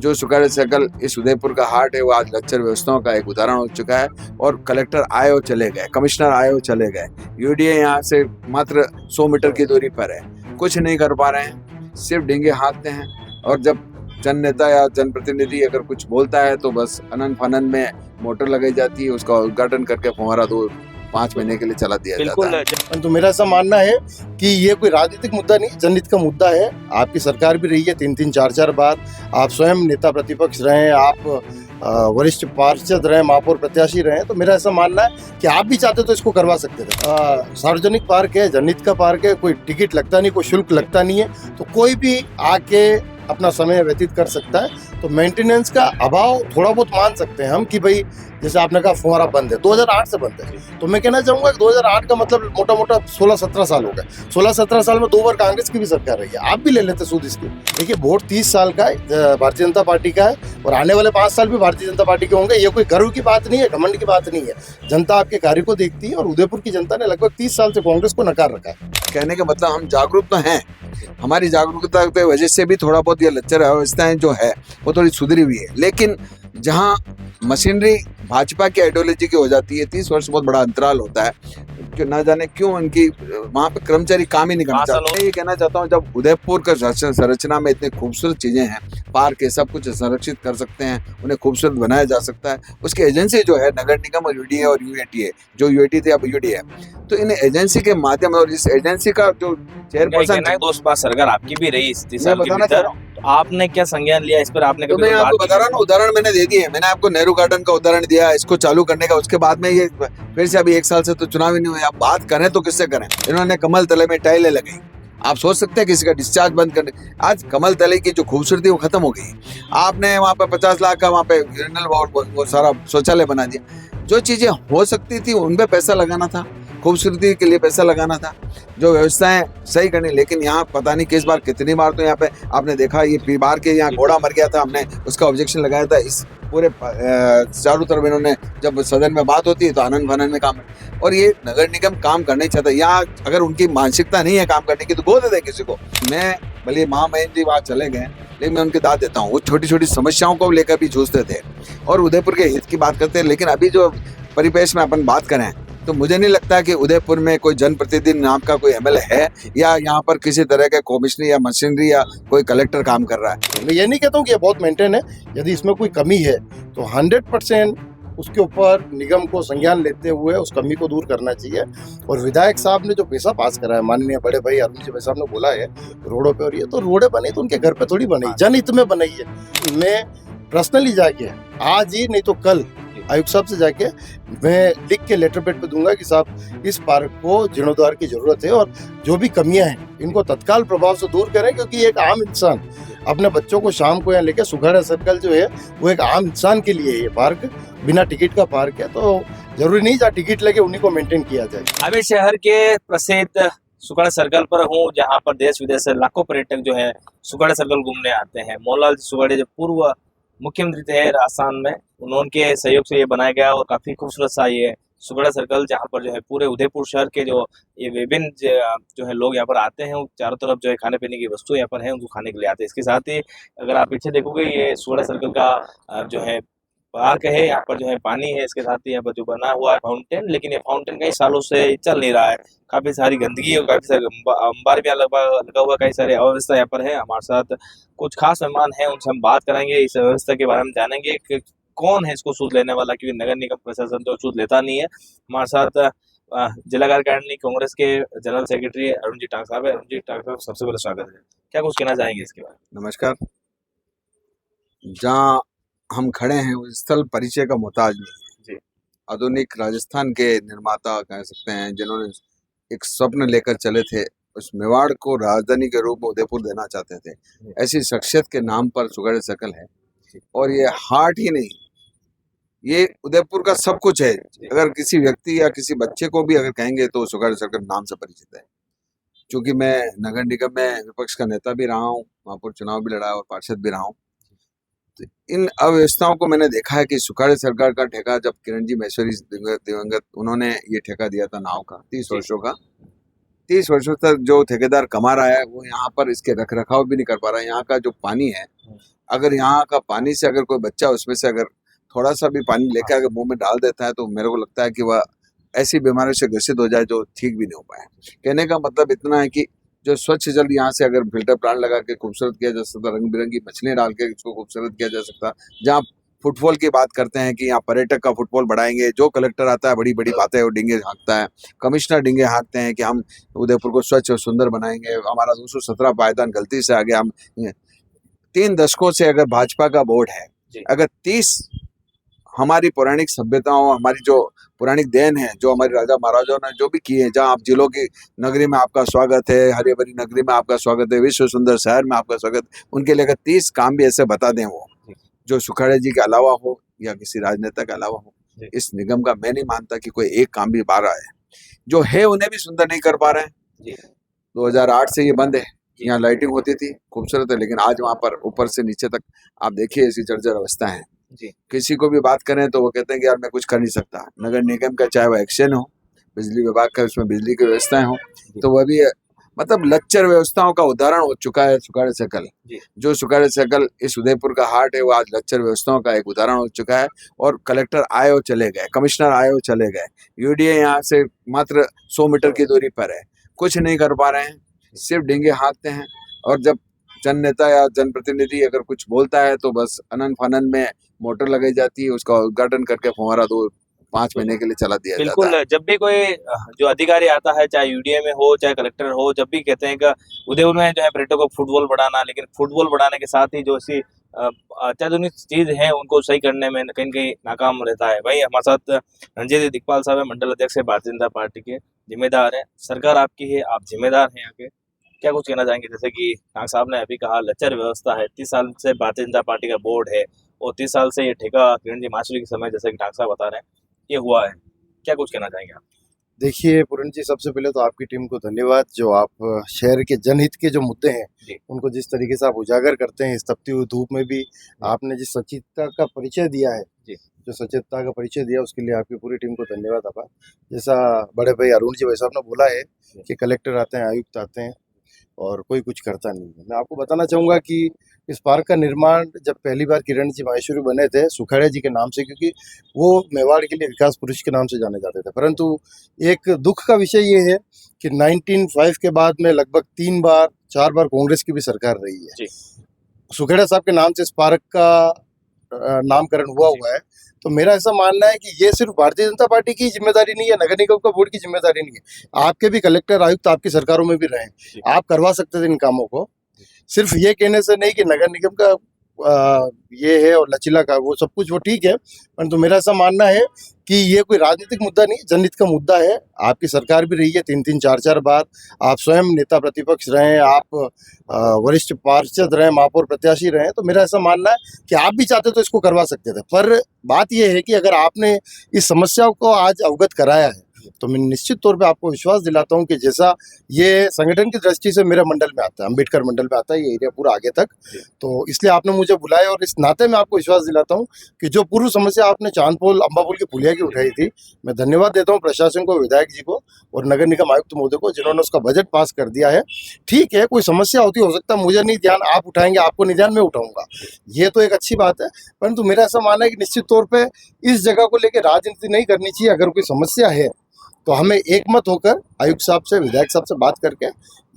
जो सुखाड़े सर्कल इस उदयपुर का हार्ट है, वो आज लच्चर व्यवस्थाओं का एक उदाहरण हो चुका है। और कलेक्टर आए और चले गए, कमिश्नर आए और चले गए, यूडीए यहाँ से मात्र 100 मीटर की दूरी पर है, कुछ नहीं कर पा रहे हैं, सिर्फ डींगे हाँकते हैं। और जब जन नेता या जनप्रतिनिधि अगर कुछ बोलता है तो बस अनन फनन में मोटर लगाई जाती है, उसका उद्घाटन करके फुहारा 5 महीने के लिए चला दिया जाता है। तो मेरा ऐसा मानना है कि ये कोई राजनीतिक मुद्दा नहीं, जनहित का मुद्दा है। आपकी सरकार भी रही है 3-3 4-4 बार, आप स्वयं नेता प्रतिपक्ष रहे, आप वरिष्ठ पार्षद रहे, महापौर प्रत्याशी रहे, तो मेरा ऐसा मानना है कि आप भी चाहते तो इसको करवा सकते थे। सार्वजनिक पार्क है, जनहित का पार्क है, कोई टिकट लगता नहीं, कोई शुल्क लगता नहीं है, तो कोई भी आके अपना समय व्यतीत कर सकता है। तो मेंटेनेंस का अभाव थोड़ा बहुत मान सकते हैं हम कि भाई जैसे आपने कहा फुहारा बंद है, 2008 से बंद है, तो मैं कहना चाहूंगा कि 2008 का मतलब मोटा मोटा 16-17 साल हो गए। 16-17 साल में 2 बार कांग्रेस की भी सरकार रही है, आप भी ले लेते सूद इसके। देखिए वोट 30 साल का है, भारतीय जनता पार्टी का है, और आने वाले 5 साल भी भारतीय जनता पार्टी के होंगे। ये कोई गर्व की बात नहीं है, घमंड की बात नहीं है, जनता आपके कार्य को देखती है। और उदयपुर की जनता ने लगभग 30 साल से कांग्रेस को नकार रखा है। कहने का मतलब हम जागरूक तो हैं, हमारी जागरूकता की वजह से भी थोड़ा बहुत ये लच्चर अवस्थाएं जो है वो थोड़ी सुधरी हुई है। लेकिन जहां मशीनरी भाजपा की आइडियोलॉजी की हो जाती है, 30 वर्ष बहुत बड़ा अंतराल होता है, कि ना जाने क्यों उनकी वहां पे कर्मचारी काम ही नहीं करना चाहते। मैं ये कहना चाहता हूँ, जब उदयपुर का संरचना में इतनी खूबसूरत चीजें हैं, पार्क है, सब कुछ संरक्षित कर सकते हैं, उन्हें खूबसूरत बनाया जा सकता है। उसकी एजेंसी जो है नगर निगम और यूडीए और यूएटीए, जो यूएटी थे अब यूडीए, तो इन एजेंसी के माध्यम और इस एजेंसी का जो चेयरपर्सन दोस्त बात सरकार आपकी भी रही इस साल के भीतर, तो आपने क्या संज्ञान लिया इस पर? आपने तो मैं आपको बता रहा हूँ, उदाहरण मैंने दे दिए। मैंने आपको नेहरू गार्डन का उदाहरण दिया, इसको चालू करने का। उसके बाद में ये फिर से अभी 1 साल से तो चुनाव ही नहीं हुए। आप बात करें तो किससे करें? इन्होंने कमल तले में टाइलें लगाई, आप सोच सकते हैं किसी का डिस्चार्ज बंद करने। आज कमल तले की जो खूबसूरती वो खत्म हो गई। आपने वहाँ पे 50 लाख का वहाँ पे वो सारा शौचालय बना दिया। जो चीजें हो सकती थी उन पे पैसा लगाना था, खूबसूरती के लिए पैसा लगाना था, जो व्यवस्थाएं सही करनी। लेकिन यहाँ पता नहीं किस बार कितनी बार, तो यहाँ पे आपने देखा ये बार के यहाँ घोड़ा मर गया था, हमने उसका ऑब्जेक्शन लगाया था। इस पूरे चारों तरफ इन्होंने, जब सदन में बात होती है तो आनंद फानंद में काम, और ये नगर निगम काम करना ही चाहता है। यहाँ अगर उनकी मानसिकता नहीं है काम करने की तो गोद दे किसी को। मैं भले महामहिम जी वहाँ चले गए, लेकिन मैं उनके दाद देता हूँ, वो छोटी छोटी समस्याओं को लेकर भी जूझते थे और उदयपुर के हित की बात करते हैं। लेकिन अभी जो परिपेश में अपन बात करें तो मुझे नहीं लगता कि उदयपुर में कोई जनप्रतिनिधि नाम का कोई एमएलए है, या यहाँ पर किसी तरह के कमिश्नर या मशीनरी या कोई कलेक्टर काम कर रहा है। मैं ये नहीं कहता हूँ कि ये बहुत मेंटेन है। यदि इसमें कोई कमी है तो 100% उसके ऊपर निगम को संज्ञान लेते हुए उस कमी को दूर करना चाहिए। और विधायक साहब ने जो पैसा पास करा है, माननीय बड़े भाई अरुण जी साहब ने बोला है रोडों पे, और ये तो रोडें बनी तो उनके घर पे थोड़ी बनी, जनहित में बनाई है। मैं पर्सनली जाके आज ही नहीं तो कल आयुक्त साहब से जाके मैं लिख के लेटर पेड पे दूंगा कि साहब इस पार्क को जीर्णोद्धार की जरूरत है, और जो भी कमियां हैं इनको तत्काल प्रभाव से दूर करें। क्योंकि एक आम इंसान अपने बच्चों को शाम को यहाँ लेके, सुखाड़ा सर्कल जो है वो एक आम इंसान के लिए ये पार्क बिना टिकट का पार्क है, तो जरूरी नहीं जहाँ टिकट लगे उन्हीं को मेंटेन किया जाए। अभी शहर के प्रसिद्ध सुखाड़ा सर्कल पर हूँ, जहाँ पर देश विदेश से लाखों पर्यटक जो है सुखाड़ा सर्कल घूमने आते हैं। मोहनलाल सुखाड़े जो पूर्व मुख्यमंत्री थे राजस्थान में, उनके सहयोग से ये बनाया गया और काफी खूबसूरत सा ये सुखाड़ा सर्कल, जहाँ पर जो है पूरे उदयपुर शहर के जो ये विभिन्न जो है लोग यहाँ पर आते हैं, चारों तरफ जो है खाने पीने की वस्तु यहाँ पर है, उनको खाने के लिए आते हैं। इसके साथ ही अगर आप पीछे देखोगे, ये सुखाड़ा सर्कल का जो है पार्क है, यहाँ पर जो है पानी है। इसके साथ ही यहाँ पर जो बना हुआ है फाउंटेन, लेकिन ये फाउंटेन कई सालों से चल नहीं रहा है, काफी सारी गंदगी और काफी सारे अंबार भी लगा हुआ, कई सारे अव्यवस्था यहाँ पर है। हमारे साथ कुछ खास मेहमान हैं, उनसे हम बात कराएंगे, इस व्यवस्था के बारे में जानेंगे कि कौन है इसको सूद लेने वाला, क्योंकि नगर निगम प्रशासन तो सूद लेता नहीं है। हमारे साथ जिला कार्यकारिणी कांग्रेस के जनरल सेक्रेटरी अरुण जी टांग साहब है। अरुण जी टांग साहब, सबसे पहले स्वागत है, क्या कुछ कहना चाहेंगे इसके बारे में? नमस्कार। जहाँ हम खड़े हैं उस स्थल परिचय का मोहताज नहीं है। आधुनिक राजस्थान के निर्माता कह सकते हैं, जिन्होंने एक स्वप्न लेकर चले थे, उस मेवाड़ को राजधानी के रूप में उदयपुर देना चाहते थे, ऐसी शख्सियत के नाम पर सुखाड़ा सर्कल है। और ये हार्ट ही नहीं, ये उदयपुर का सब कुछ है। अगर किसी व्यक्ति या किसी बच्चे को भी अगर कहेंगे तो सुखाड़ा सर्कल नाम से परिचित है। क्योंकि मैं नगर निगम में विपक्ष का नेता भी रहा हूँ, महापौर चुनाव भी लड़ा और पार्षद भी रहा हूँ। इन अव्यवस्थाओं को मैंने देखा है कि सुखाड़ा सर्कल का ठेका, जब किरण जी महेश्वरी दिवंगत, उन्होंने ये ठेका दिया था नाव का 30 वर्षों का। 30 वर्षों तक जो ठेकेदार कमा रहा है वो यहाँ पर इसके रख रखाव भी नहीं कर पा रहा है। यहाँ का जो पानी है, अगर यहाँ का पानी से अगर कोई बच्चा उसमें से अगर थोड़ा सा भी पानी लेकर अगर मुंह में डाल देता है तो मेरे को लगता है कि वह ऐसी बीमारियों से ग्रसित हो जाए जो ठीक भी नहीं हो पाए। कहने का मतलब इतना है कि जो स्वच्छ जल यहाँ से अगर फिल्टर प्लांट लगा के खूबसूरत किया जा सकता, रंग बिरंगी मछलियां डाल के इसको खूबसूरत किया जा सकता। जहाँ फुटबॉल की बात करते हैं कि यहाँ पर्यटक का फुटबॉल बढ़ाएंगे, जो कलेक्टर आता है बड़ी बड़ी बातें वो डिंगे हाँकता है, कमिश्नर डिंगे हाँकते हैं कि हम उदयपुर को स्वच्छ और सुंदर बनाएंगे, हमारा 217 पायदान गलती से आ गया। हम 3 दशकों से अगर भाजपा का बोर्ड है, अगर 30 हमारी पौराणिक सभ्यताओं, हमारी जो पौराणिक देन है, जो हमारे राजा महाराजाओं ने जो भी किए हैं, जहाँ आप जिलों की नगरी में आपका स्वागत है, हरी भरी नगरी में आपका स्वागत है, विश्व सुंदर शहर में आपका स्वागत, उनके लिए अगर 30 काम भी ऐसे बता दें वो जो सुखाड़े जी के अलावा हो या किसी राजनेता के अलावा हो, इस निगम का मैं नहीं मानता कि कोई एक काम भी पा रहा है। जो है उन्हें भी सुंदर नहीं कर पा रहे हैं। 2008 से ये बंद है, यहाँ लाइटिंग होती थी खूबसूरत है, लेकिन आज वहां पर ऊपर से नीचे तक आप देखिए ऐसी जर्जर अवस्था है। किसी को भी बात करें तो वो कहते हैं कि यार मैं कुछ कर नहीं सकता। नगर निगम का चाहे वो एक्शन हो, बिजली विभाग का उसमें बिजली की व्यवस्थाएं हो, तो वह भी मतलब लच्चर व्यवस्थाओं का उदाहरण हो चुका है सुखाड़े सर्कल। जो सुखाड़े सर्कल इस उदयपुर का हार्ट है, वो आज लच्चर व्यवस्थाओं का एक उदाहरण हो चुका है। और कलेक्टर आए और चले गए, कमिश्नर आए और चले गए, यूडीए यहाँ से मात्र 100 मीटर की दूरी पर है, कुछ नहीं कर पा रहे हैं, सिर्फ डिंगे हाँकते हैं। और जब जन नेता या जनप्रतिनिधि अगर कुछ बोलता है तो बस अनन फनन में मोटर लगाई जाती है, उसका उद्घाटन करके फुहारा 5 महीने के लिए चला दिया जाता है। बिल्कुल, जब भी कोई जो अधिकारी आता है, चाहे यूडीए में हो चाहे कलेक्टर हो, जब भी कहते हैं कि उदयपुर में जो है पर्यटकों को फुटबॉल बढ़ाना, लेकिन फुटबॉल बढ़ाने के साथ ही जो ऐसी अत्याधुनिक चीज है उनको सही करने में कहीं न कहीं नाकाम रहता है। भाई हमारे साथ रंजीत दिखपाल साहब है, मंडल अध्यक्ष है भारतीय जनता पार्टी के, जिम्मेदार है, सरकार आपकी है, आप जिम्मेदार हैं आगे, क्या कुछ कहना चाहेंगे? जैसे कि नाग साहब ने अभी कहा लचर व्यवस्था है, 30 साल से भारतीय जनता पार्टी का बोर्ड है और 30 साल से ये ठेका किरण जी माशुरी के समय जैसे कि नाग साहब बता रहे हैं ये हुआ है, क्या कुछ कहना चाहेंगे आप? देखिए पूरन जी, सबसे पहले तो आपकी टीम को धन्यवाद, जो आप शहर के जनहित के जो मुद्दे हैं उनको जिस तरीके से आप उजागर करते हैं, इस तपती हुई धूप में भी आपने जिस सचेतता का परिचय दिया है, जो सचेतता का परिचय दिया उसके लिए आपकी पूरी टीम को धन्यवाद। आप जैसा बड़े भाई अरुण जी भाई साहब ने बोला है कि कलेक्टर आते हैं, आयुक्त आते हैं और कोई कुछ करता नहीं है। मैं आपको बताना चाहूँगा कि इस पार्क का निर्माण जब पहली बार किरण जी माहेश्वरी बने थे सुखाड़े जी के नाम से, क्योंकि वो मेवाड़ के लिए विकास पुरुष के नाम से जाने जाते थे, परंतु एक दुख का विषय ये है कि 1905 के बाद में लगभग 4 बार कांग्रेस की भी सरकार रही है। सुखाड़े साहब के नाम से इस पार्क का नामकरण हुआ है। तो मेरा ऐसा मानना है कि ये सिर्फ भारतीय जनता पार्टी की जिम्मेदारी नहीं है, नगर निगम का बोर्ड की जिम्मेदारी नहीं है, आपके भी कलेक्टर आयुक्त आपकी सरकारों में भी रहे, आप करवा सकते थे इन कामों को। सिर्फ ये कहने से नहीं कि नगर निगम का ये है और लचीला का वो सब कुछ वो ठीक है, परंतु मेरा ऐसा मानना है कि ये कोई राजनीतिक मुद्दा नहीं, जनहित का मुद्दा है। आपकी सरकार भी रही है 3-3 4-4 बार, आप स्वयं नेता प्रतिपक्ष रहे, आप वरिष्ठ पार्षद रहे, महापौर प्रत्याशी रहे, तो मेरा ऐसा मानना है कि आप भी चाहते तो इसको करवा सकते थे। पर बात यह है कि अगर आपने इस समस्या को आज अवगत कराया है तो मैं निश्चित तौर पे आपको विश्वास दिलाता हूं कि जैसा ये संगठन की दृष्टि से मेरे मंडल में आता है, अंबेडकर मंडल में आता है ये एरिया पूरा आगे तक, तो इसलिए आपने मुझे बुलाया और इस नाते मैं आपको विश्वास दिलाता हूं कि जो पूर्व समस्या आपने चांदपोल अम्बापुल की पुलिया की उठाई थी, मैं धन्यवाद देता हूँ प्रशासन को, विधायक जी को और नगर निगम आयुक्त महोदय को, जिन्होंने उसका बजट पास कर दिया है। ठीक है, कोई समस्या होती हो सकता है मुझे नहीं ध्यान, आप उठाएंगे, आपको नहीं ध्यान, मैं उठाऊंगा, ये तो एक अच्छी बात है, परंतु मेरा ऐसा मानना है कि निश्चित तौर पर इस जगह को लेकर राजनीति नहीं करनी चाहिए। अगर कोई समस्या है तो हमें एकमत होकर आयुक्त साहब से, विधायक साहब से बात करके,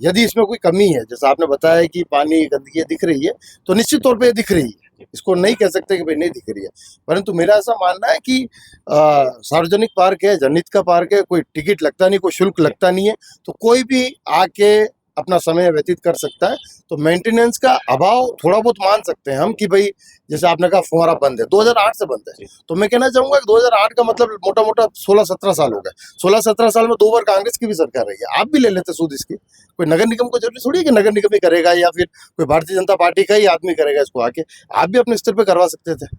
यदि इसमें कोई कमी है, जैसा आपने बताया कि पानी गंदगी दिख रही है, तो निश्चित तौर पे दिख रही है, इसको नहीं कह सकते कि भाई नहीं दिख रही है, परंतु मेरा ऐसा मानना है कि सार्वजनिक पार्क है, जनहित का पार्क है, कोई टिकट लगता नहीं, कोई शुल्क लगता नहीं है, तो कोई भी आके अपना समय व्यतीत कर सकता है। तो मेंटेनेंस का अभाव थोड़ा बहुत मान सकते हैं हम कि भाई जैसे आपने कहा फुहारा बंद है, 2008 से बंद है, तो मैं कहना चाहूंगा कि 2008 का मतलब मोटा मोटा 16-17 साल हो गए। 16-17 साल में 2 बार कांग्रेस की भी सरकार रही है, आप भी ले लेते सूद इसकी। कोई नगर निगम को जरूरी थोड़ी है कि नगर निगम ही करेगा या फिर कोई भारतीय जनता पार्टी का ही आदमी करेगा इसको आके, आप भी अपने स्तर पर करवा सकते थे।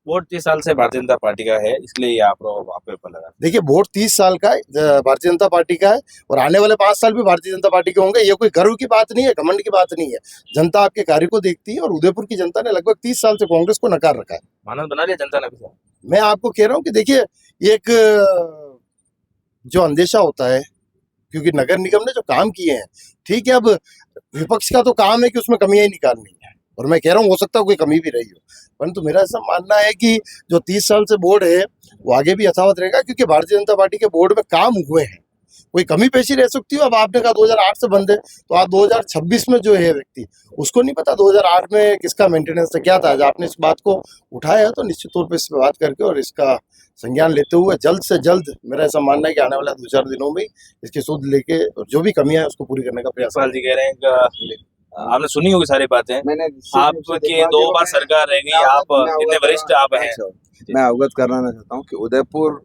वोट 30 साल से भारतीय जनता पार्टी का है, इसलिए आप वहाँ पे लगा। देखिए वोट 30 साल का है, भारतीय जनता पार्टी का है और आने वाले 5 साल भी भारतीय जनता पार्टी के होंगे। ये कोई गर्व की बात नहीं है, घमंड की बात नहीं है, जनता आपके कार्य को देखती है और उदयपुर की जनता ने लगभग 30 साल से कांग्रेस को नकार रखा है। मानव बना लिया जनता ने। मैं आपको कह रहा हूँ कि देखिए एक जो अंदेशा होता है, क्योंकि नगर निगम ने जो काम किए हैं, ठीक है, अब विपक्ष का तो काम है कि उसमें कमियां ही निकालनी है, और मैं कह रहा हूँ हो सकता है कोई कमी भी रही हो, परंतु मेरा ऐसा मानना है कि जो 30 साल से बोर्ड है वो आगे भी यथावत रहेगा, क्योंकि भारतीय जनता पार्टी के बोर्ड में काम हुए हैं। कोई कमी पेशी रह सकती हो। अब आपने कहा 2008 से बंद है, तो आज 2026 में जो है व्यक्ति, उसको नहीं पता 2008 में किसका मेंटेनेंस था, क्या था। आज आपने इस बात को उठाया तो निश्चित तौर पर इस पर बात करके और इसका संज्ञान लेते हुए जल्द से जल्द, मेरा ऐसा मानना है कि आने वाले 2-4 दिनों में इसकी सुध लेके और जो भी कमियां है उसको पूरी करने का प्रयास पाल जी कह रहे हैं कि आपने सुनी होगी सारी बातें, मैंने आपकी 2 बार सरकार रहेगी, आप इतने वरिष्ठ आप हैं। मैं अवगत कराना चाहता हूँ कि उदयपुर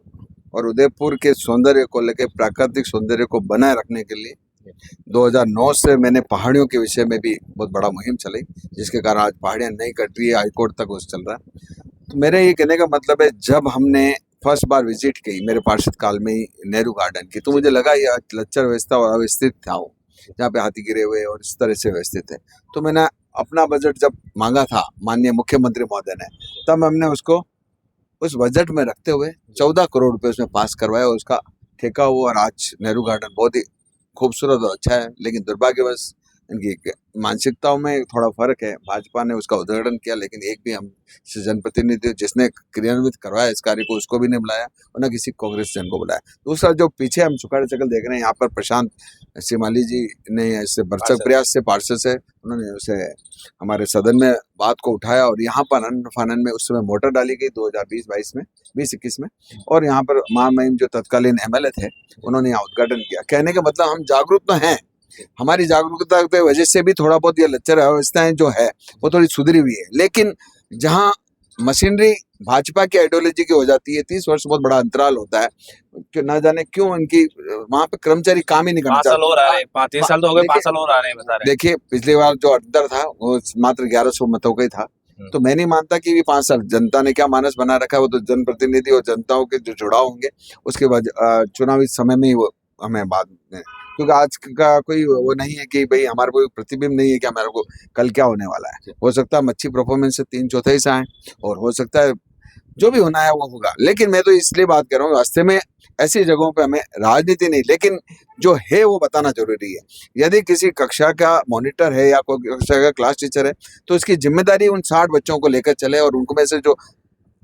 और उदयपुर के सौंदर्य को लेकर, प्राकृतिक सौंदर्य को बनाए रखने के लिए 2009 से मैंने पहाड़ियों के विषय में भी बहुत बड़ा मुहिम चलाई, जिसके कारण आज पहाड़ियां नहीं कट रही है, हाईकोर्ट तक उस चल रहा है। तो मेरे ये कहने का मतलब है, जब हमने फर्स्ट बार विजिट की मेरे पार्षद काल में ही नेहरू गार्डन की, तो मुझे लगा यह लच्चर व्यवस्था और अव्यवस्थित था, वो जहाँ पे हाथी गिरे हुए और इस तरह से व्यवस्थित है। तो मैंने अपना बजट जब मांगा था माननीय मुख्यमंत्री महोदय ने, तब हमने उसको उस बजट में रखते हुए 14 करोड़ रुपए उसमें पास करवाया और उसका ठेका हुआ। और आज नेहरू गार्डन बहुत ही खूबसूरत और अच्छा है, लेकिन दुर्भाग्यवश इनकी मानसिकताओं में थोड़ा फर्क है। भाजपा ने उसका उद्घाटन किया, लेकिन एक भी हम जनप्रतिनिधि जिसने क्रियान्वित करवाया इस कार्य को, उसको भी नहीं बुलाया और न किसी कांग्रेस जन को बुलाया। दूसरा, जो पीछे हम सुखाड़ चकल देख रहे हैं, यहाँ पर प्रशांत श्रीमाली जी ने इससे भरसक प्रयास से, पार्षद से, उन्होंने उसे हमारे सदन में बात को उठाया और यहाँ पर अनंत फानन में उस समय मोटर डाली गई 2020-22 में, 20-21 में, और यहाँ पर महामहिम जो तत्कालीन एमएलए थे उन्होंने यहाँ उद्घाटन किया। कहने का मतलब हम जागरूक तो हैं, हमारी जागरूकता की वजह से भी थोड़ा बहुत ये लच्चर अवस्थाएं जो है वो थोड़ी सुधरी हुई है। लेकिन जहाँ मशीनरी भाजपा की आइडियोलॉजी की हो जाती है, 30 वर्ष बहुत बड़ा अंतराल होता है, कि ना जाने क्यों इनकी वहां पे कर्मचारी काम ही नहीं करना 5 साल और आ रहे हैं, 3 साल तो हो गए, 5 साल और आ रहे हैं, बता रहे हैं। देखिए, पिछली बार जो अंतर था वो मात्र 1100 मतों का ही था। तो मैं नहीं मानता कि 5 साल जनता ने क्या मानस बना रखा है, वो तो जनप्रतिनिधि और जनताओं के जो जुड़ाव होंगे उसके बाद चुनावी समय में ही वो हमें बाद में, क्योंकि आज का कोई वो नहीं है कि भाई हमारे कोई प्रतिबिंब नहीं है कि हमारे को कल क्या होने वाला है। हो सकता है हम अच्छी परफॉर्मेंस से 3/4 से आए और हो सकता है जो भी होना है वो होगा। लेकिन मैं तो इसलिए बात कर रहा हूँ, रास्ते में ऐसी जगहों पे हमें राजनीति नहीं, लेकिन जो है वो बताना जरूरी है। यदि किसी कक्षा का मॉनिटर है या कोई कक्षा का क्लास टीचर है, तो इसकी जिम्मेदारी उन 60 बच्चों को लेकर चले और उनको में से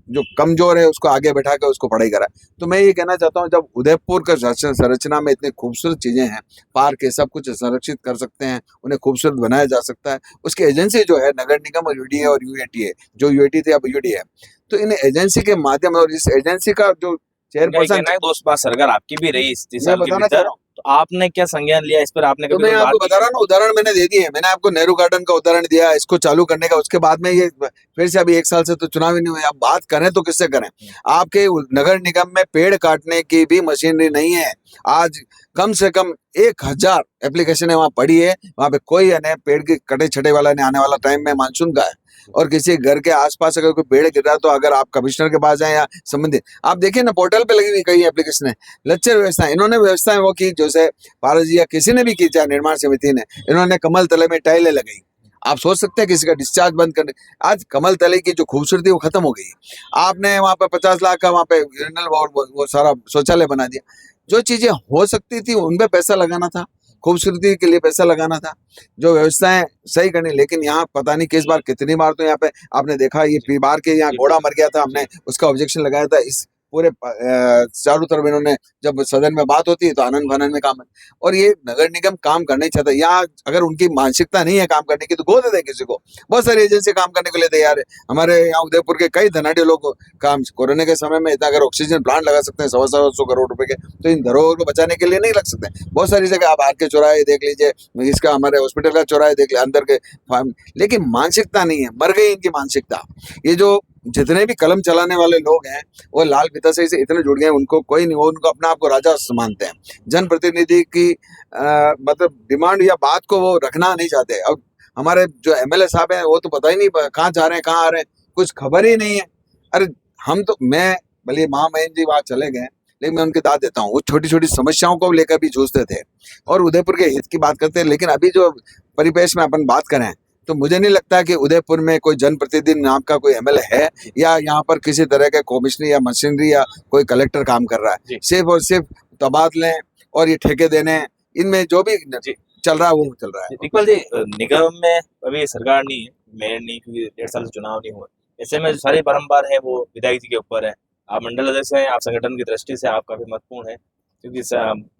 जो कमजोर है उसको आगे बैठा कर उसको पढ़ाई कराए। तो मैं ये कहना चाहता हूँ, जब उदयपुर का संरचना में इतनी खूबसूरत चीजें हैं, पार्क है, सब कुछ संरक्षित कर सकते हैं, उन्हें खूबसूरत बनाया जा सकता है। उसकी एजेंसी जो है नगर निगम और यूडीए और यूएटी है, जो यूएटी थे अब यूडी है, तो इन एजेंसी के माध्यम और इस एजेंसी का जो चेयरपर्सन, 2 बार सरकार आपकी भी रही इस 30 साल के बताना चाह भीतर, रहा हूँ, तो आपने क्या संज्ञान लिया इस पर? आपने तो कभी मैं कोई आपको बात बता रहा हूँ, उदाहरण मैंने दे दिए। मैंने आपको नेहरू गार्डन का उदाहरण दिया, इसको चालू करने का। उसके बाद में ये फिर से अभी 1 साल से तो चुनाव ही नहीं हुए। आप बात करें तो किससे करें? आपके नगर निगम में पेड़ काटने की भी मशीनरी नहीं है। आज कम से कम 1000 एप्लीकेशन वहां पड़ी है, वहां पे कोई है पेड़ के कटे छटे वाला नहीं आने वाला टाइम में मानसून का है। और किसी घर के आसपास अगर कोई पेड़ गिर रहा है तो अगर आप कमिश्नर के पास जाए या संबंधित, आप देखिए ना पोर्टल पे लगी हुई कई एप्लीकेशन है। लच्चर व्यवस्था इन्होंने व्यवस्थाएं वो की, जैसे पारस जी या किसी ने भी की, चाहे निर्माण समिति ने, इन्होंने कमल तले में टाइलें लगाई। आप सोच सकते हैं किसी का डिस्चार्ज बंद करने, आज कमल तले की जो खूबसूरती वो खत्म हो गई। आपने वहां पे 50 लाख का वहां पे वो सारा शौचालय बना दिया। जो चीजें हो सकती थी उनपे पैसा लगाना था, खूबसूरती के लिए पैसा लगाना था, जो व्यवस्थाएं सही करनी। लेकिन यहाँ पता नहीं किस बार कितनी बार तो यहाँ पे आपने देखा, ये बार के यहाँ घोड़ा मर गया था, हमने उसका ऑब्जेक्शन लगाया था। इस पूरे चारों तरफ इन्होंने, जब सदन में बात होती है तो आनंद फानन में काम है। और ये नगर निगम काम करना ही चाहता है। यहाँ अगर उनकी मानसिकता नहीं है काम करने की तो गोद दे किसी को। बहुत सारी एजेंसी काम करने के लिए तैयार है। हमारे यहाँ उदयपुर के कई धनाढ़ लोग काम, कोरोना के समय में इतना अगर ऑक्सीजन प्लांट लगा सकते हैं 125 करोड़ रुपए के, तो इन धरोहर को बचाने के लिए नहीं लग सकते। बहुत सारी जगह आप आर के चौराहे देख लीजिए, इसका हमारे हॉस्पिटल का चौराहे देख लीजिए, अंदर के फार्म, लेकिन मानसिकता नहीं है, मर गई इनकी मानसिकता। ये जो जितने भी कलम चलाने वाले लोग हैं वो लाल पिताश्री से इतने जुड़ गए, उनको कोई नहीं, वो उनको अपना आपको राजा मानते हैं। जनप्रतिनिधि की मतलब डिमांड या बात को वो रखना नहीं चाहते। अब हमारे जो एमएलए साहब हैं वो तो पता ही नहीं कहाँ जा रहे हैं, कहाँ आ रहे हैं, कुछ खबर ही नहीं है। अरे हम तो, मैं भले महामहिम जी वहां चले गए, लेकिन मैं उनके दाद देता हूँ, वो छोटी छोटी समस्याओं को लेकर भी जूझते थे और उदयपुर के हित की बात करते हैं। लेकिन अभी जो परिपेश में अपन बात करें तो मुझे नहीं लगता कि उदयपुर में कोई जनप्रतिनिधि नाम का कोई एमएलए है या यहाँ पर किसी तरह के कमिश्नरी या मशीनरी या कोई कलेक्टर काम कर रहा है। सिर्फ और सिर्फ तबादले और ये ठेके देने, इनमें जो भी चल रहा है वो चल रहा है। इकबाल जी, निगम में अभी सरकार नहीं है, मेयर नहीं, क्योंकि 1.5 साल से चुनाव नहीं हुए। ऐसे में जो सारी बारंबार है वो विधायक जी के ऊपर है। आप मंडल अध्यक्ष हैं, आप संगठन की दृष्टि से आप काफी महत्वपूर्ण है, क्योंकि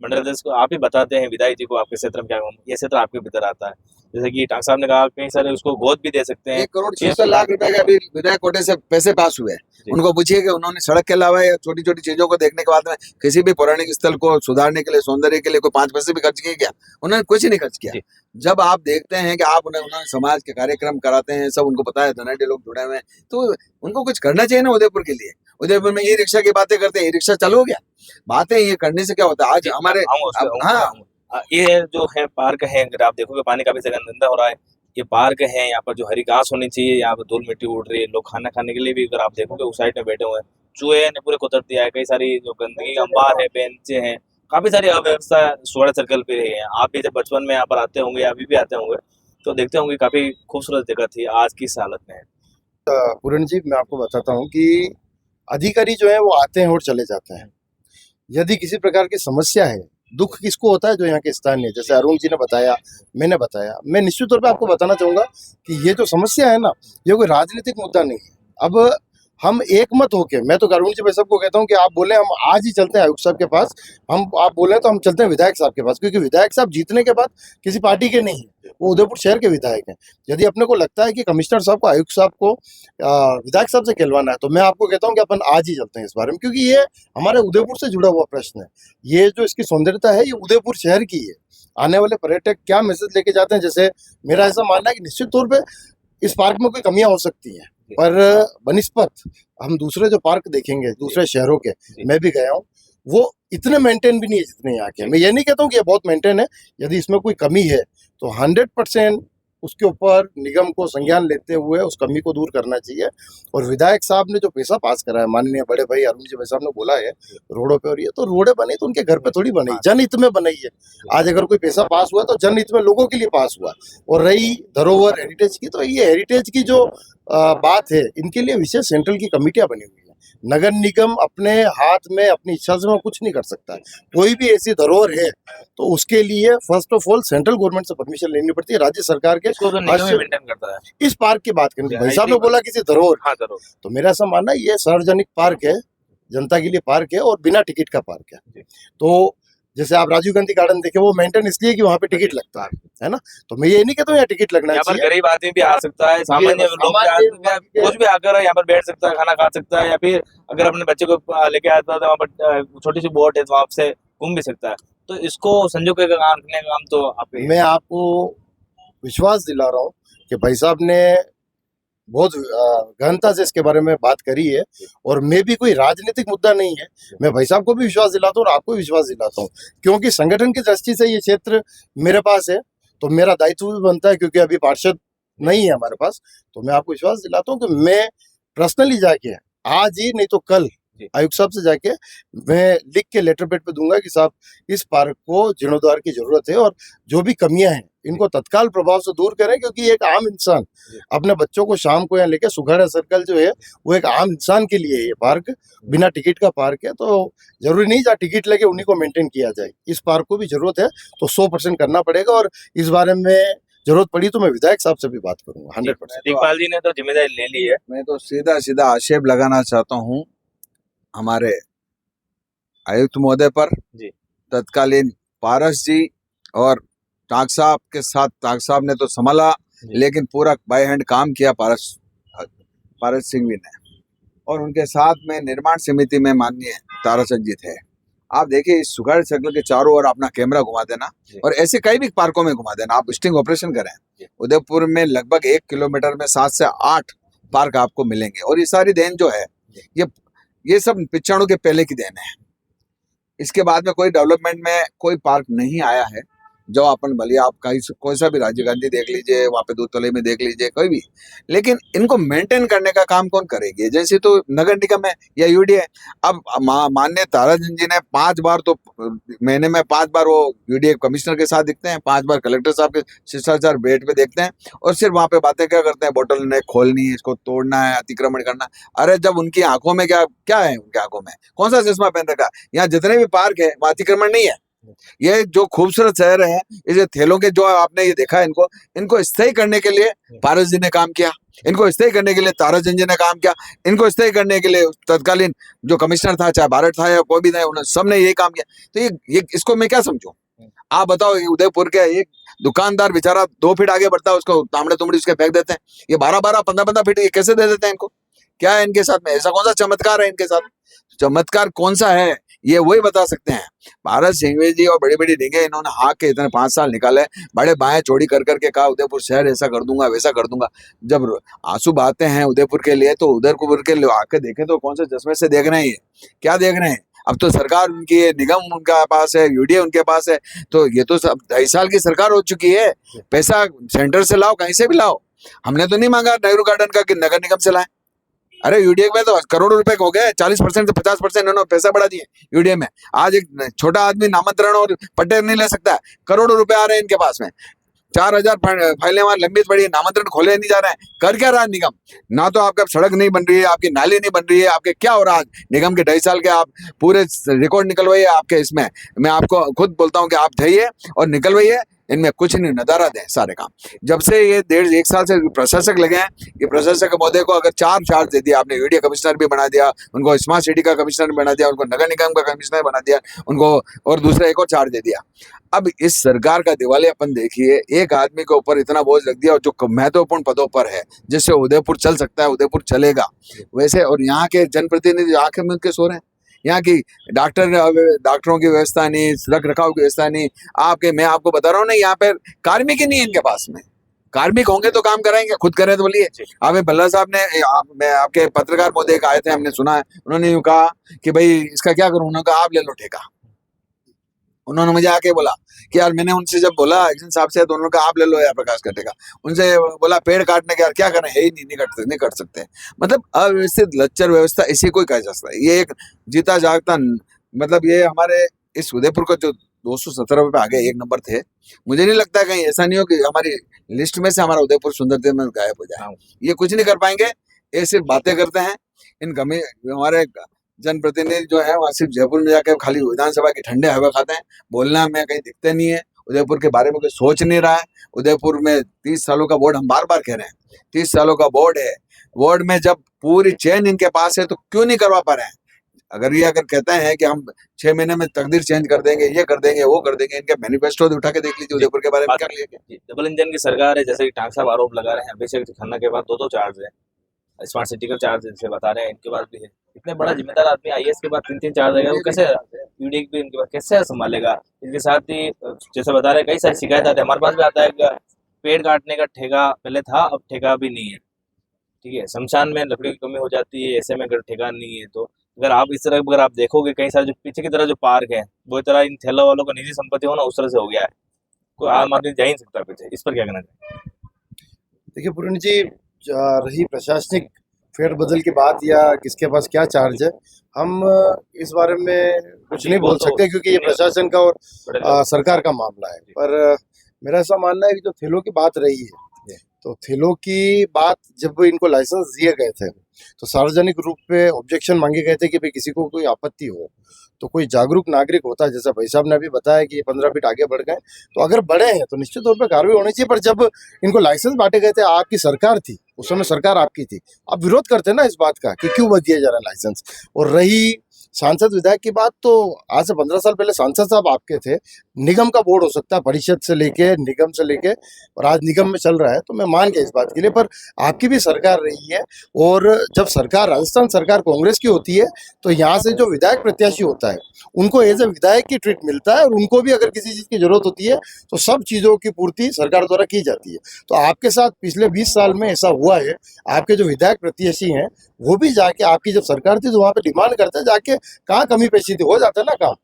मंडल अध्यक्ष को आप ही बताते हैं विधायक जी को आपके क्षेत्र में क्या, ये क्षेत्र आपके भीतर आता है। जैसे कि टांग साहब ने कहा कई सारे उसको गोद भी दे सकते हैं। 1,66,00,000 रुपए का भी विधायक कोटे से पैसे पास हुए हैं। उनको पूछिए कि उन्होंने सड़क के अलावा या छोटी छोटी चीजों को देखने के बाद में किसी भी पौराणिक स्थल को सुधारने के लिए, सौंदर्य के लिए कोई 5 पैसे भी खर्च किए क्या? उन्होंने कुछ नहीं खर्च किया। जब आप देखते हैं कि आप उन्होंने समाज के कार्यक्रम कराते हैं, सब उनको पता है, धनाढ़ लोग जुड़े हुए हैं, तो उनको कुछ करना चाहिए ना उदयपुर के लिए। उदयपुर में ई रिक्शा की बातें करते हैं, ई रिक्शा चालू हो गया। बातें ये करने से क्या होता है? आज हमारे ये जो है पार्क है, अगर आप देखोगे पानी काफी जगह गंदा हो रहा है। ये पार्क है, यहाँ पर जो हरी घास होनी चाहिए, यहाँ पर धूल मिट्टी उड़ रही है। लोग खाना खाने के लिए भी अगर आप देखोगे उस साइड में बैठे हुए हैं, चूहे ने पूरे कुतर दिया है। कई सारी जो गंदगी, अंबार है, बेंचे हैं, काफी सारी अव्यवस्था सुगढ़ सर्कल पे है। आप भी जब बचपन में यहाँ पर आते होंगे, अभी भी आते होंगे, तो देखते होंगे काफी खूबसूरत जगह थी, आज किस हालत में है। पूरण जी, मैं आपको बताता हूँ कि अधिकारी जो है वो आते हैं और चले जाते हैं। यदि किसी प्रकार की समस्या है, दुख किसको होता है? जो यहाँ के स्थानीय, जैसे अरुण जी ने बताया, मैंने बताया, मैं निश्चित तौर पे आपको बताना चाहूंगा कि ये जो समस्या है ना, ये कोई राजनीतिक मुद्दा नहीं है। अब हम एक मत होके, मैं तो अरुण जी भाई सबको कहता हूँ कि आप बोले हम आज ही चलते हैं आयुक्त साहब के पास, आप बोले तो हम चलते हैं विधायक साहब के पास, क्योंकि विधायक साहब जीतने के बाद किसी पार्टी के नहीं है, वो उदयपुर शहर के विधायक हैं। यदि अपने को लगता है कि कमिश्नर साहब को, आयुक्त साहब को विधायक साहब से कहलवाना है, तो मैं आपको कहता हूँ कि अपन आज ही चलते हैं इस बारे में, क्योंकि ये हमारे उदयपुर से जुड़ा हुआ प्रश्न है। ये जो इसकी सौंदर्यता है, ये उदयपुर शहर की है। आने वाले पर्यटक क्या मैसेज लेके जाते हैं? जैसे मेरा ऐसा मानना है कि निश्चित तौर पर इस पार्क में कोई कमियां हो सकती हैं, पर बनिस्पत हम दूसरे जो पार्क देखेंगे दूसरे शहरों के, मैं भी गया हूँ, वो इतने मेंटेन भी नहीं है जितने यहाँ के। मैं ये नहीं कहता हूँ कि ये बहुत मेंटेन है। यदि इसमें कोई कमी है तो 100% उसके ऊपर निगम को संज्ञान लेते हुए उस कमी को दूर करना चाहिए। और विधायक साहब ने जो पैसा पास करा है, माननीय बड़े भाई अरुण जी भाई साहब ने बोला है रोडों पे, और ये तो रोडें बनी तो उनके घर पे थोड़ी बनी, जनहित में बनाई है। आज अगर कोई पैसा पास हुआ तो जनहित में लोगों के लिए पास हुआ। और रही धरोहर हेरिटेज की, तो ये हेरिटेज की जो बात है, इनके लिए विशेष सेंट्रल की कमिटियां बनी हुई है। नगर निगम अपने हाथ में अपनी इच्छा से कुछ नहीं कर सकता है। कोई भी ऐसी धरोहर है तो उसके लिए first of all central government से परमिशन लेनी पड़ती है, राज्य सरकार के। इसको तो निगम ही मेंटेन करता है। इस पार्क की बात करें, भाई साहब ने बोला किसी धरोहर, हाँ धरोहर, तो मेरा ऐसा मानना है ये सार्वजनिक पार्क है, जनता के लिए पार्क है और बिना टिकट का पार्क है। तो जैसे आप राजीव गांधी गार्डन देखे, वो मेंटेन इसलिए कि वहाँ पे टिकट लगता है ना। तो मैं ये नहीं कहता हूँ यहाँ टिकट लगना चाहिए। यहाँ पर गरीब आदमी भी आ सकता है, सामान्य लोग कुछ भी आकर यहाँ पर बैठ सकता है, खाना खा सकता है, या फिर अगर अपने बच्चे को लेके आता है तो वहाँ पर छोटी सी बोट है तो आपसे घूम भी सकता है। तो इसको संजो के रखने का काम तो आप, मैं आपको विश्वास दिला रहा हूँ कि भाई साहब ने बहुत गहनता से इसके बारे में बात करी है, और मैं भी कोई राजनीतिक मुद्दा नहीं है। मैं भाई साहब को भी विश्वास दिलाता हूँ और आपको भी विश्वास दिलाता हूँ, क्योंकि संगठन की दृष्टि से ये क्षेत्र मेरे पास है, तो मेरा दायित्व भी बनता है, क्योंकि अभी पार्षद नहीं है हमारे पास। तो मैं आपको विश्वास दिलाता हूँ कि मैं पर्सनली जाके आज ही नहीं तो कल आयुक्त साहब से जाके मैं लिख के लेटर पेड पे दूंगा कि साहब इस पार्क को जीर्णोद्धार की जरूरत है, और जो भी कमियां हैं इनको तत्काल प्रभाव से दूर करें, क्योंकि एक आम इंसान अपने बच्चों को शाम को यहाँ लेके, सुघाड़ा सर्कल जो है वो एक आम इंसान के लिए ये पार्क बिना टिकट का पार्क है। तो जरूरी नहीं जहाँ टिकट लगे उन्हीं को मेंटेन किया जाए, इस पार्क को भी जरूरत है, तो 100% करना पड़ेगा। और इस बारे में जरूरत पड़ी तो मैं विधायक साहब से भी बात करूंगा 100%। दिखपाल जी ने तो जिम्मेदारी ले ली है। मैं तो सीधा सीधा आक्षेप लगाना चाहता हूँ हमारे आयुक्त महोदय पर, तत्कालीन पारस जी और टाक साहब के साथ। टाक साहब ने तो संभाला, लेकिन पूरा बाय हैंड काम किया पारस सिंह भी ने, और उनके साथ में निर्माण समिति में माननीय ताराचंद जी थे। आप देखिए इस सुघाड़ सर्कल के चारों ओर अपना कैमरा घुमा देना, और ऐसे कई भी पार्कों में घुमा देना, आप स्टिंग ऑपरेशन करें। उदयपुर में लगभग 1 किलोमीटर में 7 से 8 पार्क आपको मिलेंगे, और ये सारी देन जो है ये सब 95 के पहले की देन है। इसके बाद में कोई डेवलपमेंट में कोई पार्क नहीं आया है। जो अपन भले आप कोई सा भी राजीव गांधी देख लीजिए, वहाँ पे दूधतले में देख लीजिए, कोई भी, लेकिन इनको मेंटेन करने का काम कौन करेगी? जैसे तो नगर निगम है या यूडीए। अब माननीय ताराचंद जी ने 5 बार, तो महीने में 5 बार वो यूडीए कमिश्नर के साथ दिखते हैं, 5 बार कलेक्टर साहब के शिष्टाचार बैठ पे देखते हैं, और सिर्फ वहाँ पे बातें क्या करते हैं, बोतल ने खोलनी, इसको तोड़ना है, अतिक्रमण करना। अरे जब उनकी आंखों में क्या है, उनकी आंखों में कौन सा चश्मा पहन रखा? यहाँ जितने भी पार्क है वहाँ अतिक्रमण नहीं है, ये जो खूबसूरत शहर है, ये थैलों के जो आपने ये देखा है, इनको स्थायी करने के लिए पारस जी ने काम किया, इनको स्थायी करने के लिए ताराचंद जी ने काम किया, इनको स्थायी करने के लिए तत्कालीन जो कमिश्नर था, चाहे भारत था या कोई भी था, उन्होंने सबने यही काम किया। तो ये इसको मैं क्या समझूं? आप बताओ, ये उदयपुर के एक दुकानदार बेचारा 2 फीट आगे बढ़ता है, उसको तामड़े तुमड़ी उसके फेंक देते हैं। ये 12-12, 15-15 फीट ये कैसे दे देते हैं इनको? क्या है इनके साथ में? ऐसा कौन सा चमत्कार है इनके साथ? चमत्कार कौन सा है, ये वही बता सकते हैं। भारत सिंह जी और बड़ी बड़ी डिंगे इन्होंने हाँक के इतने 5 साल निकाले, बड़े बाएं चौड़ी कर करके कहा उदयपुर शहर ऐसा कर दूंगा, वैसा कर दूंगा। जब आंसू बहाते हैं उदयपुर के लिए, तो उदयपुर के लोग आके देखें तो कौन से चश्मे से देख रहे हैं, ये क्या देख रहे हैं? अब तो सरकार उनकी है, निगम उनके पास है, यूडीए उनके पास है, तो ये तो सब 2.5 साल की सरकार हो चुकी है। पैसा सेंटर से लाओ, कहीं से भी लाओ। हमने तो नहीं मांगा नेहरू गार्डन का कि नगर निगम से लाए। अरे यूडीए में तो करोड़ों रुपए हो गए, 40% से 50% इन्होंने पैसा बढ़ा दिए यूडीए में। आज एक छोटा आदमी नामंत्रण और पट्टे नहीं ले सकता है, करोड़ों रुपए आ रहे हैं इनके पास में। 4000 फाइलें वहां लंबी पड़ी, नामंत्रण खोले नहीं जा रहे हैं। कर क्या रहा है निगम? ना तो आपका सड़क नहीं बन रही है, आपकी नाली नहीं बन रही है, आपके क्या हो रहा है? निगम के 2.5 साल के आप पूरे रिकॉर्ड निकलवाइए आपके इसमें। मैं आपको खुद बोलता हूँ कि आप जाइए और निकलवाइए, इनमें कुछ नहीं, नजारा दें सारे काम। जब से ये 1.5 साल से प्रशासक लगे हैं, ये प्रशासक महोदय को अगर 4 चार्ज दे दिया आपने, यूडीए कमिश्नर भी बना दिया, उनको स्मार्ट सिटी का कमिश्नर भी बना दिया, उनको नगर निगम का कमिश्नर बना दिया, उनको और दूसरा एक और चार्ज दे दिया। अब इस सरकार का दिवालियापन देखिए, एक आदमी के ऊपर इतना बोझ रख दिया जो महत्वपूर्ण पदों पर है, जिससे उदयपुर चल सकता है, उदयपुर चलेगा वैसे। और यहाँ के जनप्रतिनिधि आखिर में उनके सो रहे हैं। यहाँ की डॉक्टरों की व्यवस्था नहीं, रख रखाव की व्यवस्था नहीं। मैं आपको बता रहा हूँ ना, यहाँ पे कार्मिक ही नहीं है इनके पास में। कार्मिक होंगे तो काम कराएंगे, खुद करें तो बोलिए। आप भल्ला साहब ने मैं आपके पत्रकार महोदय आए थे, हमने सुना है, उन्होंने यूं कहा कि भाई इसका क्या करूं, उन्होंने कहा आप ले लो ठेका। उन्होंने मुझे आके बोला कि यार, मैंने उनसे जब बोला एक्शन साहब से, तो उन्होंने कहा आप ले लो यार प्रकाश का ठेका। उनसे बोला पेड़ काटने के, यार क्या करें, है ही नहीं कट सकते। मतलब अव्यवस्थित लच्चर व्यवस्था इसी को कहा जा सकता है। ये एक जीता जागता, मतलब ये हमारे इस उदयपुर का जो 217 रुपए आगे 1 नंबर थे, मुझे नहीं लगता कहीं ऐसा नहीं हो कि हमारी लिस्ट में से हमारा उदयपुर सुंदरता में गायब हो जाए। ये कुछ नहीं कर पाएंगे, ये सिर्फ बातें करते हैं। हमारे जनप्रतिनिधि जो है वहाँ सिर्फ जयपुर में जाकर खाली विधानसभा की ठंडे हवा खाते हैं, बोलना में कहीं दिखते नहीं है, उदयपुर के बारे में कोई सोच नहीं रहा है। उदयपुर में 30 सालों का बोर्ड, हम बार बार कह रहे हैं 30 सालों का बोर्ड है। बोर्ड में जब पूरी चेन इनके पास है तो क्यों नहीं करवा पा रहे हैं? अगर कहते हैं कि हम 6 महीने में तकदीर चेंज कर देंगे, ये कर देंगे, वो कर देंगे, इनके मैनिफेस्टो उठा के देख लीजिए उदयपुर के बारे में क्या लिखे। डबल इंजन की सरकार है, जैसे कि टांग साहब आरोप लगा रहे हैं, अभिषेक खन्ना के बाद 2 चार्ज है, स्मार्ट सिटी का चार्ज जैसे बता रहे हैं, इनके पास भी है। इतने बड़ा जिम्मेदार आदमी आईएएस के बाद 3 चार्ज आएगा, वो कैसे यूडीए भी इनके पास कैसे संभालेगा? इसके साथ ही जैसे बता रहे हैं, कई सारी शिकायत आती है, हमारे पास भी आता है कि पेड़ काटने का ठेका पहले था, अब ठेका भी नहीं है। ठीक है, शमशान में लकड़ी की कमी हो जाती है, ऐसे में अगर ठेका नहीं है तो अगर आप इस तरह अगर आप देखोगे, कई सारे जो पीछे की तरह जो पार्क है, वो तरह इन ठेला वालों का निजी संपत्ति हो ना, उस तरह से हो गया है। कोई आम आदमी जा ही नहीं सकता पीछे। इस पर क्या कहना चाहिए? देखिए पूर्ण जी, रही प्रशासनिक फेरबदल की बात या किसके पास क्या चार्ज है, हम इस बारे में कुछ नहीं बोल सकते, क्योंकि ये प्रशासन का और सरकार का मामला है। पर मेरा ऐसा मानना है कि जो थैलों की बात रही है, तो थैलों की बात जब इनको लाइसेंस दिए गए थे तो सार्वजनिक रूप पे ऑब्जेक्शन मांगे गए थे कि भाई किसी को कोई आपत्ति हो तो कोई जागरूक नागरिक होता है, जैसा भाई साहब ने अभी बताया कि ये 15 फीट आगे बढ़ गए, तो अगर बढ़े हैं तो निश्चित तौर पे कार्रवाई होनी चाहिए। पर जब इनको लाइसेंस बांटे गए थे, आपकी सरकार थी उस समय, सरकार आपकी थी, आप विरोध करते हैं ना इस बात का कि क्यों बच दिया जा रहा है लाइसेंस। और रही सांसद विधायक की बात, तो आज से 15 साल पहले सांसद साहब आपके थे, निगम का बोर्ड हो सकता है, परिषद से लेके निगम से लेके, और आज निगम में चल रहा है, तो मैं मान गया इस बात के लिए। पर आपकी भी सरकार रही है, और जब सरकार राजस्थान सरकार कांग्रेस की होती है तो यहाँ से जो विधायक प्रत्याशी होता है उनको एज ए विधायक की ट्रीट मिलता है, और उनको भी अगर किसी चीज़ की जरूरत होती है तो सब चीज़ों की पूर्ति सरकार द्वारा की जाती है। तो आपके साथ पिछले 20 साल में ऐसा हुआ है, आपके जो विधायक प्रत्याशी हैं वो भी जाके, आपकी जब सरकार थी तो वहाँ पे डिमांड करते हैं, जाके कहाँ कमी पेशी थी, हो जाता है ना काम।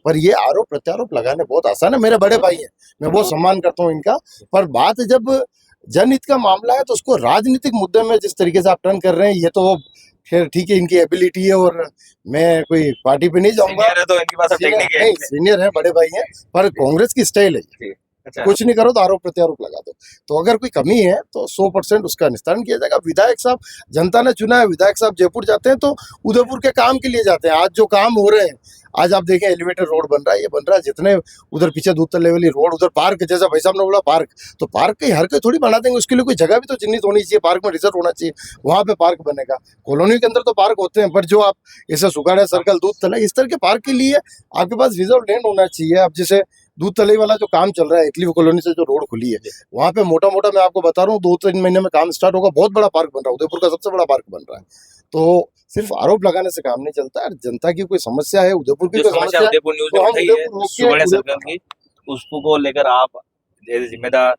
पर ये आरोप प्रत्यारोप लगाने बहुत आसान है। मेरे बड़े भाई हैं, मैं बहुत सम्मान करता हूँ इनका, पर बात जब जनहित का मामला है तो उसको राजनीतिक मुद्दे में जिस तरीके से आप टर्न कर रहे हैं, ये तो खैर ठीक है, इनकी एबिलिटी है, और मैं कोई पार्टी पे नहीं जाऊंगा, सीनियर है तो इनके पास टेक्निक है, नहीं सीनियर है, बड़े भाई हैं, पर कांग्रेस की स्टाइल है। अच्छा कुछ नहीं करो तो आरोप प्रत्यारोप लगा दो। तो अगर कोई कमी है तो 100% उसका निस्तारण किया जाएगा। विधायक साहब जनता ने चुना है, विधायक साहब जयपुर जाते हैं तो उदयपुर के काम के लिए जाते हैं। आज जो काम हो रहे हैं, आज आप देखें एलिवेटेड रोड बन रहा है, ये बन रहा है, जितने उधर पीछे 2 तल्ले वाली रोड, उधर पार्क, जैसा भाई साहब ने बोला पार्क, तो पार्क की हर कोई थोड़ी बना देंगे, उसके लिए कोई जगह भी तो चिन्हित होनी चाहिए, पार्क में रिजर्व होना चाहिए, वहां पे पार्क बनेगा। कॉलोनी के अंदर तो पार्क होते हैं, पर जो आप जैसे सुखाड़ा सर्कल, दूध तला, इस तरह के पार्क के लिए आपके पास रिजर्व लैंड होना चाहिए। अब जैसे दूध तलाई वाला जो काम चल रहा है, इटली कॉलोनी से जो रोड खुली है, वहां पे मोटा मोटा मैं आपको बता रहा हूँ 2-3 महीने में काम स्टार्ट होगा। बहुत बड़ा पार्क बन रहा है, उदयपुर का सबसे बड़ा पार्क बन रहा है। तो सिर्फ आरोप लगाने से काम नहीं चलता है। जनता की कोई समस्या है, उदयपुर की जो कोई समस्या समस्या है, उदयपुर न्यूज तो ने हम उठाई है उदयपुर होके सुगड़े सर्कल की, उसको लेकर आप जिम्मेदार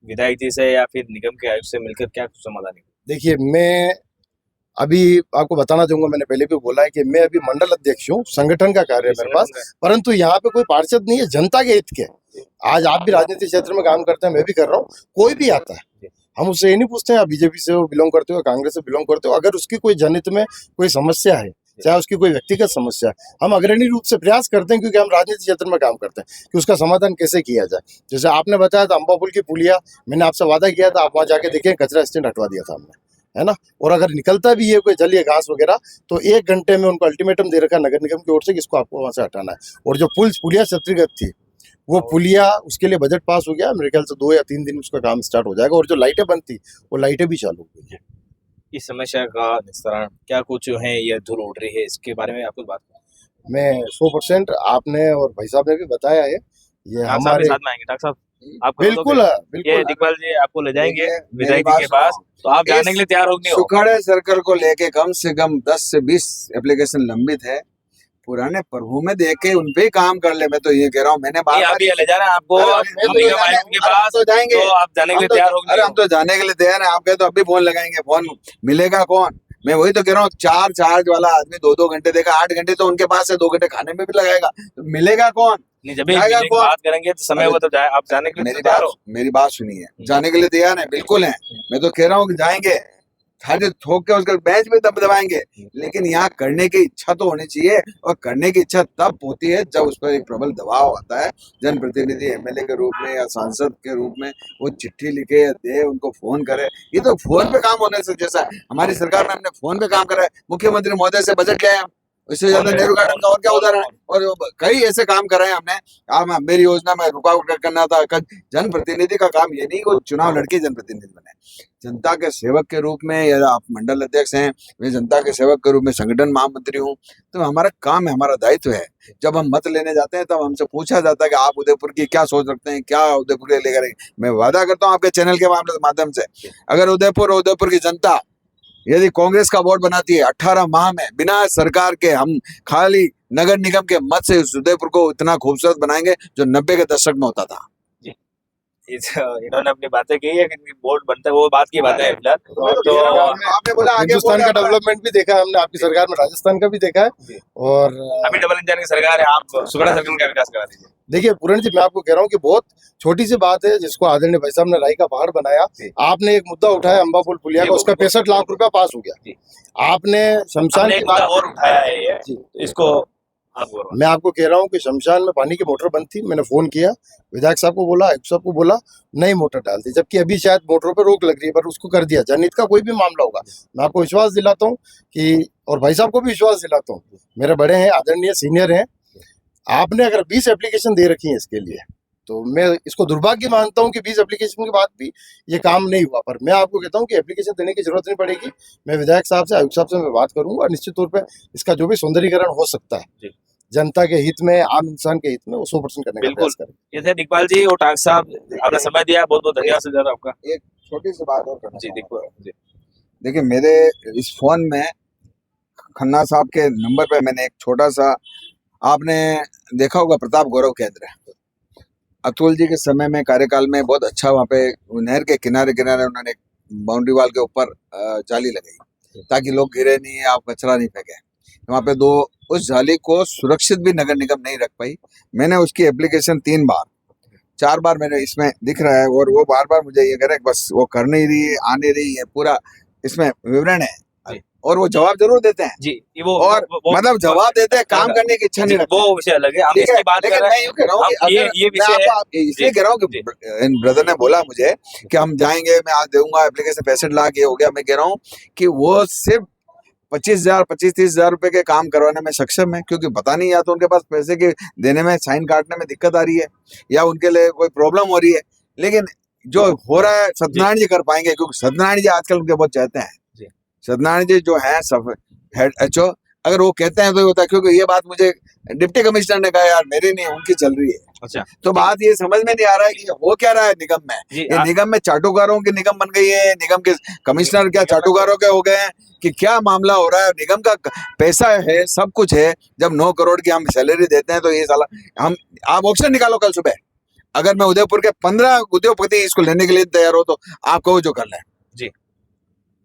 विधायक जी से या फिर निगम के आयुक्त से मिलकर क्या समाधान है? देखिए, मैं अभी आपको बताना चाहूंगा, मैंने पहले भी बोला है कि मैं अभी मंडल अध्यक्ष हूँ, संगठन का कार्य है मेरे पास, परंतु यहाँ पे कोई पार्षद नहीं है, जनता के हित के। आज आप भी राजनीतिक क्षेत्र में काम करते हैं, मैं भी कर रहा हूँ, कोई भी आता है, हम उससे ये नहीं पूछते हैं आप बीजेपी से बिलोंग करते हो, कांग्रेस से बिलोंग करते हो। अगर उसकी कोई जनहित में कोई समस्या है, चाहे उसकी कोई व्यक्तिगत समस्या है, हम अग्रणी रूप से प्रयास करते हैं, क्योंकि हम राजनीतिक क्षेत्र में काम करते हैं, कि उसका समाधान कैसे किया जाए। जैसे आपने बताया था अम्बापुल की पुलिया, मैंने आपसे वादा किया था, आप वहां जाके देखें, कचरा स्टैंड हटवा दिया था हमने, है ना। और अगर निकलता भी है कोई जलीय घास वगैरह, तो 1 घंटे में उनको अल्टीमेटम दे रखा नगर निगम की ओर से कि इसको आपको वहां से हटाना है। और जो पुलिया क्षतिग्रस्त थी, वो पुलिया, उसके लिए बजट पास हो गया, मेरे ख्याल से 2 या 3 दिन उसका काम स्टार्ट हो जाएगा। और जो लाइटें बंद थी, वो लाइटें भी चालू हो गई। इस समस्या का निस्तारण क्या कुछ है, ये धूल उड़ रही है, इसके बारे में आपको बात मैं 100% आपने और भाई साहब ने भी बताया है, ये डॉक्टर साहब हमारे के साथ में आएंगे। डॉक्टर साहब आप करो बिल्कुल दोगे? है, ये बिल्कुल दिखपाल जी आपको ले जाएंगे मेरी विधायक बात जी के पास, सुनो। तो आप जाने के लिए तैयार हो कि नहीं हो? सुखाड़े सर्कल को लेके कम से कम 10 से 20 एप्लीकेशन लंबित है। पुराने प्रभु में देख के उन पे ही काम कर ले, मैं तो ये कह रहा हूँ। मैंने नहीं, आप ये ले जा रहे हैं आपको निगम आयुक्त के पास, तो जाएंगे, तो आप जाने के लिए तैयार हो कि अरे नहीं हम तो जाने के लिए तैयार हैं। आप कहे तो अभी फोन लगाएंगे, फोन मिलेगा कौन? मैं वही तो कह रहा हूँ, 4 चार्ज वाला आदमी 2-2 घंटे देगा, 8 घंटे तो उनके पास है, 2 घंटे खाने में भी लगाएगा, तो मिलेगा कौन? नहीं, जब भी जाएगा मीटिंग कौन? बात करेंगे तो समय होगा, तो आप जाने के लिए मेरी तैयार बात हो? मेरी बात सुनिए, जाने के लिए तैयार है, बिल्कुल है। मैं तो कह रहा हूँ कि जाएंगे, खाली ठोक के उसका बेंच में दब दबाएंगे, लेकिन यहाँ करने की इच्छा तो होनी चाहिए। और करने की इच्छा तब होती है जब उस पर एक प्रबल दबाव आता है, जनप्रतिनिधि एमएलए के रूप में या सांसद के रूप में वो चिट्ठी लिखे या दे, उनको फोन करे। ये तो फोन पे काम होने से जैसा है। हमारी सरकार में हमने फोन पे काम करा है, मुख्यमंत्री महोदय से बजट लिया है, इससे ज्यादा नेहरू गार्डन का और क्या उदाहरण है। और कई ऐसे काम कराए हमने। आप मेरी योजना में रुकावट करना था। जनप्रतिनिधि का काम ये नहीं कि चुनाव लड़के जनप्रतिनिधि बने, जनता के सेवक के रूप में, या आप मंडल अध्यक्ष हैं, मैं जनता के सेवक के रूप में संगठन महामंत्री हूँ, तो हमारा काम है, हमारा दायित्व है। जब हम मत लेने जाते हैं तब हमसे पूछा जाता है कि आप उदयपुर की क्या सोच रखते हैं, क्या उदयपुर के लिए करेंगे। मैं वादा करता हूँ आपके चैनल के माध्यम से, अगर उदयपुर की जनता यदि कांग्रेस का बोर्ड बनाती है, 18 माह में बिना सरकार के हम खाली नगर निगम के मत से उदयपुर को इतना खूबसूरत बनाएंगे जो 90 के दशक में होता था। इन्होंने अपनी बातें की है कि बोर्ड बनता है, वो बात की बात है फिलहाल। तो आपने बोला आगे हिंदुस्तान का डेवलपमेंट भी देखा है हमने, आपकी सरकार में राजस्थान का भी देखा है। और अभी डबल इंजन की सरकार है, आप सुगड़ा सर्कल का विकास करा दीजिए। देखिए पूरण जी, मैं आपको कह रहा हूँ कि बहुत छोटी सी बात है, जिसको आदरणीय भाई साहब ने राई का पहाड़ बनाया। आपने एक मुद्दा उठाया अम्बापुल पुलिया का, उसका 65 लाख रुपया पास हो गया। आपने शमशान की बात और उठाया है ये, इसको मैं आपको कह रहा हूँ कि शमशान में पानी की मोटर बंद थी, मैंने फोन किया, विधायक साहब को बोला, आयुक्त साहब को बोला, नई मोटर डाल दी, जबकि अभी शायद मोटरों पे रोक लग रही है, पर उसको कर दिया। जनहित का कोई भी मामला होगा, मैं आपको विश्वास दिलाता हूँ कि, और भाई साहब को भी विश्वास दिलाता हूँ, मेरे बड़े हैं, आदरणीय सीनियर हैं, आपने अगर 20 एप्लीकेशन दे रखी है इसके लिए, तो मैं इसको दुर्भाग्य मानता हूं कि 20 एप्लीकेशन के बाद भी ये काम नहीं हुआ। पर मैं आपको कहता हूं कि एप्लीकेशन देने की जरूरत नहीं पड़ेगी। मैं विधायक साहब से, आयुक्त साहब से मैं बात करूंगा, और निश्चित तौर पे इसका जो भी सौंदर्यीकरण हो सकता है जनता के हित में, आम इंसान के हित में, वो 100% करने का प्रयास करेंगे। ये थे दिखपाल जी और टाक साहब, आपने समय दिया, बहुत बहुत धन्यवाद सर आपका। एक छोटी सी बात और करना जी दिखपाल जी, देखिए मेरे इस फोन में खन्ना साहब के नंबर पे मैंने एक छोटा सा, आपने देखा होगा प्रताप गौरव केंद्र, अतुल जी के समय में कार्यकाल में बहुत अच्छा, वहाँ पे नहर के किनारे किनारे उन्होंने बाउंड्री वाल के ऊपर जाली लगाई ताकि लोग गिरे नहीं, आप कचरा नहीं फेंके। वहाँ पे उस जाली को सुरक्षित भी नगर निगम नहीं रख पाई। मैंने उसकी एप्लीकेशन 4 बार मेरे इसमें दिख रहा है, और वो बार बार मुझे ये कह रहा है बस वो कर नहीं रही है, आ नहीं रही है, पूरा इसमें विवरण है। और वो जवाब जरूर देते हैं जी वो और मतलब जवाब देते हैं, काम करने की इच्छा नहीं रखते। वो विषय अलग है, हम ठीक है, इसकी बात कर लेकिन रहे मैं यूं कह रहा हूँ कि हम ये अगर ये मैं विषय है। आपको इसलिए जी, कह रहा हूँ जी। कि इन ब्रदर ने बोला मुझे कि हम जाएंगे, मैं आज दूंगा एप्लीकेशन 65 लाख, ये हो गया। मैं कह रहा हूँ कि वो सिर्फ 25,000 रुपए के काम करवाने में सक्षम है, क्योंकि पता नहीं या तो उनके पास पैसे के देने में, साइन काटने में दिक्कत आ रही है, या उनके लिए कोई प्रॉब्लम हो रही है। लेकिन जो हो रहा है सत्यनारायण जी कर पाएंगे, क्योंकि सत्यनारायण जी आजकल उनके बहुत चाहते हैं। जी। सत्यनारायण जी जो है सब हेड एचओ, अगर वो कहते हैं तो ये होता है, क्योंकि ये बात मुझे डिप्टी कमिश्नर ने कहा, यार मेरी नहीं उनकी चल रही है। अच्छा तो बात ये समझ में नहीं आ रहा है कि हो क्या रहा है निगम में। जी ये निगम में चाटुकारों की निगम बन गई है, निगम के कमिश्नर क्या चाटुकारों के हो गए हैं, कि क्या मामला हो रहा है। निगम का पैसा है, सब कुछ है, जब 9 करोड़ की हम सैलरी देते हैं तो ये साला हम, आप ऑप्शन निकालो कल सुबह, अगर मैं उदयपुर के 15 उद्योगपति इसको लेने के लिए तैयार हो तो आप कहो जो कर लें। जी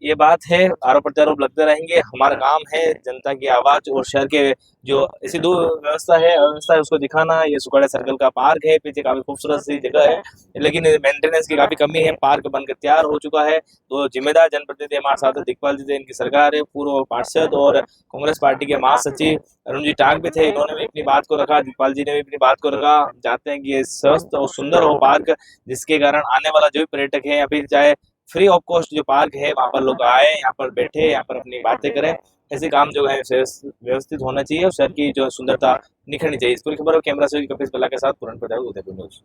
ये बात है, आरोप प्रत्यारोप लगते रहेंगे। हमारा काम है जनता की आवाज और शहर के जो ऐसी दो व्यवस्था है, अव्यवस्था है, उसको दिखाना। ये सुखाड़ा सर्कल का पार्क है, पीछे काफी खूबसूरत सी जगह है, लेकिन मेंटेनेंस की काफी कमी है। पार्क बनकर तैयार हो चुका है, तो जिम्मेदार जनप्रतिनिधि हमारे साथ है, दिग्पाल जी थे, इनकी सरकार है, पूर्व पार्षद और कांग्रेस पार्टी के महासचिव अरुण जी टांग भी थे, इन्होंने भी अपनी बात को रखा, दिग्पाल जी ने भी अपनी बात को रखा। चाहते हैं कि ये स्वस्थ और सुंदर हो पार्क, जिसके कारण आने वाला जो भी पर्यटक है या फिर चाहे फ्री ऑफ कॉस्ट जो पार्क है, वहां पर लोग आए, यहाँ पर बैठे, यहाँ पर अपनी बातें करें। ऐसे काम जो है व्यवस्थित होना चाहिए और शहर की जो सुंदरता निखरनी चाहिए। इस पूरी खबर कैमरा से कपिल बल्ला के साथ पूरन प्रताप, उदयपुर न्यूज।